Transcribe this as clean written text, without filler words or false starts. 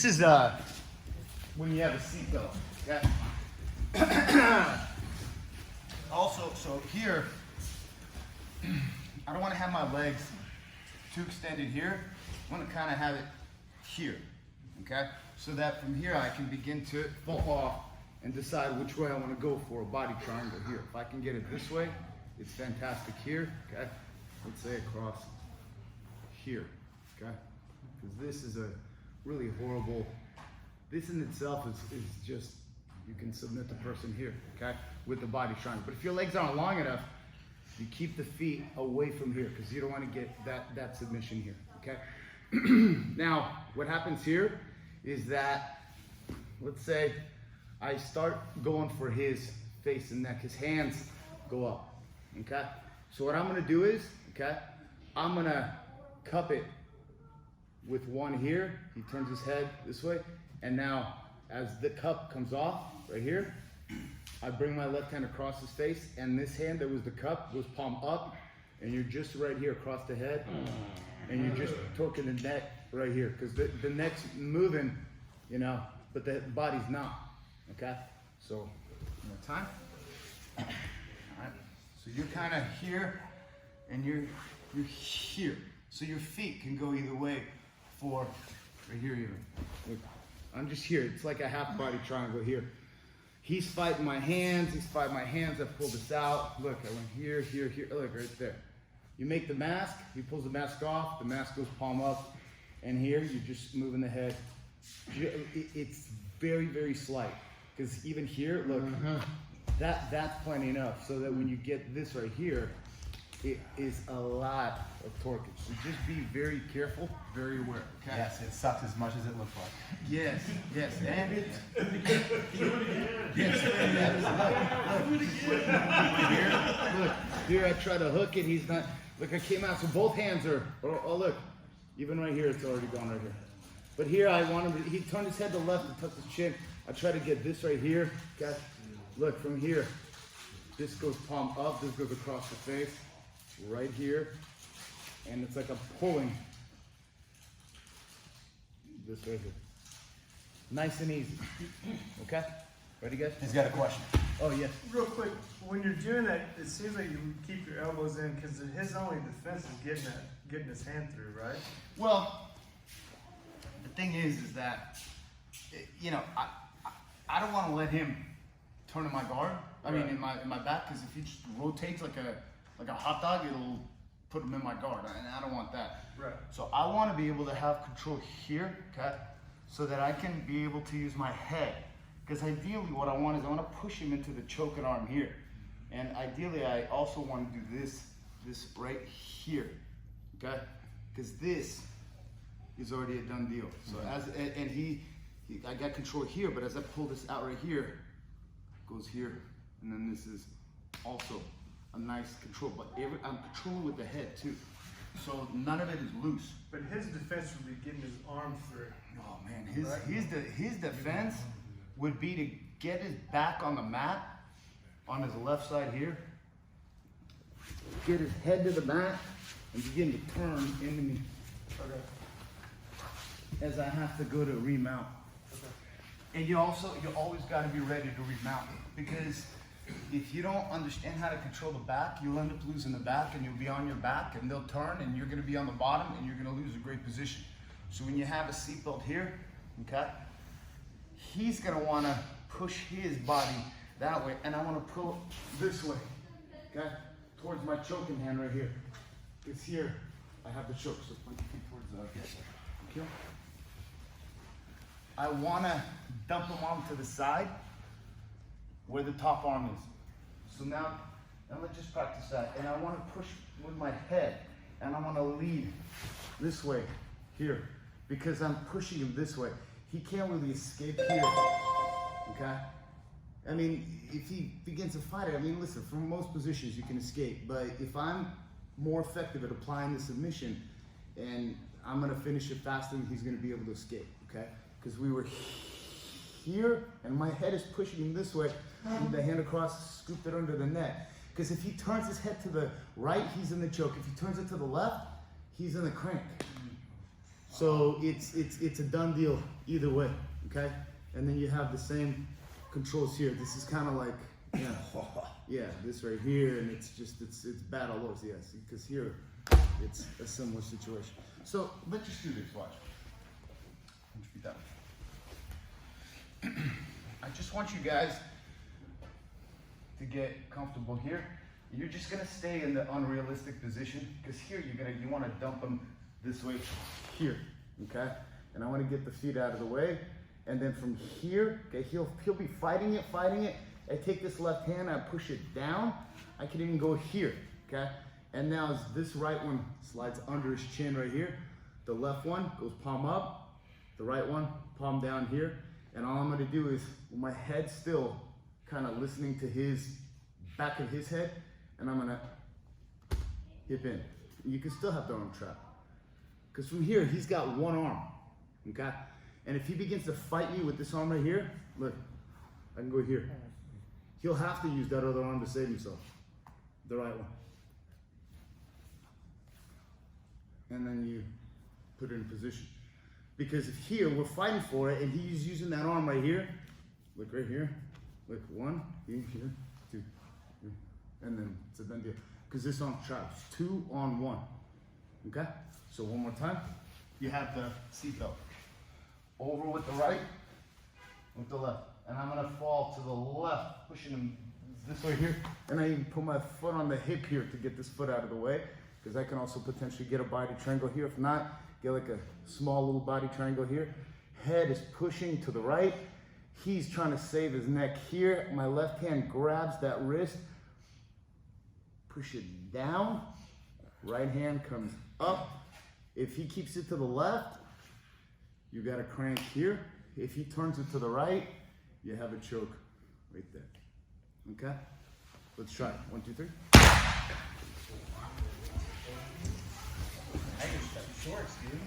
This is when you have a seatbelt, okay? Also, so here, I don't want to have my legs too extended here. I want to kind of have it here, okay? So that from here I can begin to fall off and decide which way I want to go for a body triangle here. If I can get it this way, it's fantastic here, okay? Let's say across here, okay? Because this is a really horrible, this in itself is just, you can submit the person here, okay? With the body triangle. But if your legs aren't long enough, you keep the feet away from here because you don't want to get that submission here, okay? Now, what happens here is that, let's say I start going for his face and neck, his hands go up, okay? So what I'm gonna do is, okay, I'm gonna cup it with one here. He turns his head this way, and now as the cup comes off right here, I bring my left hand across his face, and this hand that was the cup goes palm up, and you're just right here across the head, and you're just torquing the neck right here, because the neck's moving, you know, but the body's not, okay? So, you know, time. All right, so you're kind of here, and you're here. So your feet can go either way for, right here even. Look, I'm just here. It's like a half body triangle here. He's fighting my hands. He's fighting my hands. I pull this out. Look, I went here, here, here. Look, right there. You make the mask. He pulls the mask off. The mask goes palm up. And here, you're just moving the head. It's very, very slight. Because even here, look, that's plenty enough. So that when you get this right here, it is a lot of torque. So just be very careful, very aware. Okay? Yes, it sucks as much as it looks like. Yes, yes, and it. Look, here I try to hook it. He's not. Look, I came out, so both hands are. Oh, look, even right here, it's already gone right here. But here I want him to. He turned his head to the left and tucked his chin. I try to get this right here. Okay, look from here. This goes palm up. This goes across the face. Right here, and it's like I'm pulling this right here. Nice and easy. Okay? Ready, guys? He's got a question. Oh, yes. Real quick, when you're doing that, it seems like you keep your elbows in because his only defense is getting his hand through, right? Well, the thing is that, you know, I don't want to let him turn in my guard. I mean, in my back, because if he just rotates like a hot dog, it'll put him in my guard, and I don't want that. Right. So I want to be able to have control here, okay, so that I can be able to use my head. Because ideally what I want is I want to push him into the choking arm here. And ideally I also want to do this right here, okay? Because this is already a done deal. So I got control here, but as I pull this out right here, it goes here, and then this is also a nice control, but I'm controlling with the head too. So none of it is loose. But his defense would be getting his arm through. Oh man, his defense would be to get his back on the mat, on his left side here, get his head to the mat, and begin to turn into me. Okay. As I have to go to remount. Okay. And you always got to be ready to remount, because if you don't understand how to control the back, you'll end up losing the back, and you'll be on your back, and they'll turn, and you're going to be on the bottom, and you're going to lose a great position. So when you have a seatbelt here, okay, he's going to want to push his body that way, and I want to pull this way, okay, towards my choking hand right here. It's here. I have the choke, so point your feet towards the okay. I want to dump him onto the side where the top arm is. So now let's just practice that. And I want to push with my head, and I want to lead this way here, because I'm pushing him this way. He can't really escape here, okay? I mean, if he begins to fight it, I mean, listen, from most positions you can escape, but if I'm more effective at applying the submission, and I'm gonna finish it faster than he's gonna be able to escape, okay? Because we were here, and my head is pushing him this way, and the hand across, scooped it under the neck. Because if he turns his head to the right, he's in the choke. If he turns it to the left, he's in the crank. So it's a done deal either way, okay? And then you have the same controls here. This is kind of like, yeah, this right here, and it's bad all over, yes, because here it's a similar situation. So let's just do this, watch. Let's repeat that. I just want you guys to get comfortable here. You're just gonna stay in the unrealistic position, because here you want to dump them this way here, okay? And I want to get the feet out of the way, and then from here, okay, he'll be fighting it. I take this left hand, I push it down. I can even go here, okay? And now as this right one slides under his chin right here, the left one goes palm up, the right one palm down here, and all I'm gonna do is, with my head still kind of listening to his back of his head, and I'm gonna hip in. You can still have the arm trap, because from here he's got one arm, okay? And if he begins to fight me with this arm right here, look, I can go here. He'll have to use that other arm to save himself, the right one. And then you put it in position. Because if here, we're fighting for it, and he's using that arm right here, look right here, look, 1, here, 2, here, and then it's a done deal. Because this arm traps 2 on 1, okay? So one more time, you have the seatbelt. Over with the right, with the left. And I'm gonna fall to the left, pushing him this way here. And I even put my foot on the hip here to get this foot out of the way, because I can also potentially get a body triangle here. If not, get like a small little body triangle here. Head is pushing to the right. He's trying to save his neck here. My left hand grabs that wrist, push it down. Right hand comes up. If he keeps it to the left, you got a crank here. If he turns it to the right, you have a choke right there. Okay? Let's try it. 1, 2, 3. I just shorts, dude.